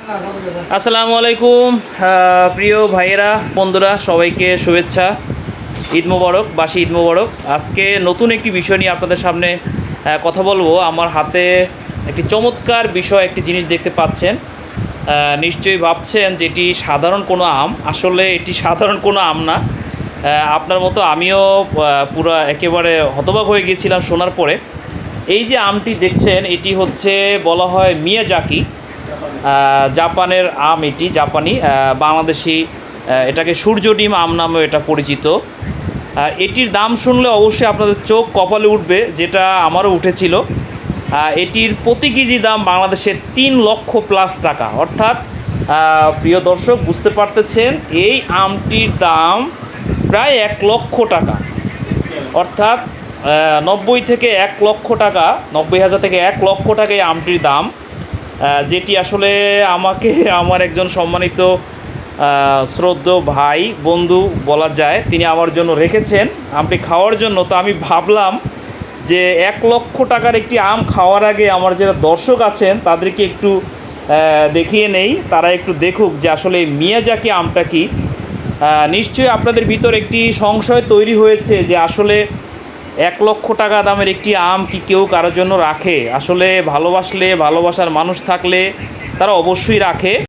আসসালামু আলাইকুম প্রিয় ভাইয়েরা বন্ধুরা, সবাইকে শুভেচ্ছা। ঈদ মোবারক, বাসি ঈদ মোবারক। আজকে নতুন একটি বিষয় নিয়ে আপনাদের সামনে কথা বলবো। আমার হাতে একটি চমৎকার বিষয়, একটি জিনিস দেখতে পাচ্ছেন। নিশ্চয়ই ভাবছেন যে এটি সাধারণ কোনো আম। আসলে এটি সাধারণ কোনো আম না। আপনার মতো আমিও পুরো একেবারে হতবাক হয়ে গিয়েছিলাম শোনার পরে। এই যে আমটি দেখছেন, এটি হচ্ছে বলা হয় মিয়াজাকি, জাপানের আম। এটি জাপানি, বাংলাদেশি এটাকে সূর্য ডিম আম নামেও এটা পরিচিত। এটির দাম শুনলে অবশ্যই আপনাদের চোখ কপালে উঠবে, যেটা আমারও উঠেছিল। এটির প্রতি কেজি দাম বাংলাদেশে 3 লক্ষ প্লাস টাকা। অর্থাৎ প্রিয় দর্শক, বুঝতে পারতেছেন এই আমটির দাম প্রায় 1 লক্ষ টাকা। অর্থাৎ 90 থেকে 1 লক্ষ টাকা, 90,000 থেকে 1 লক্ষ টাকা এই আমটির দাম। যেটি আসলে আমাকে আমার একজন সম্মানিত শ্রদ্ধেয় ভাই বন্ধু বলা যায়, তিনি আমার জন্য রেখেছেন আমটি খাওয়ার জন্য। তো আমি ভাবলাম যে 1 লক্ষ টাকার একটি আম খাওয়ার আগে আমার যারা দর্শক আছেন তাদেরকে একটু দেখিয়ে নেই, তারা একটু দেখুক যে আসলে এই মিয়াজাকি আমটা কি। নিশ্চয়ই আপনাদের ভিতর একটি সংশয় তৈরি হয়েছে যে আসলে 1 লক্ষ টাকা দামের একটি আম কি কেউ কারোর জন্য রাখে? আসলে ভালোবাসলে, ভালোবাসার মানুষ থাকলে তারা অবশ্যই রাখে।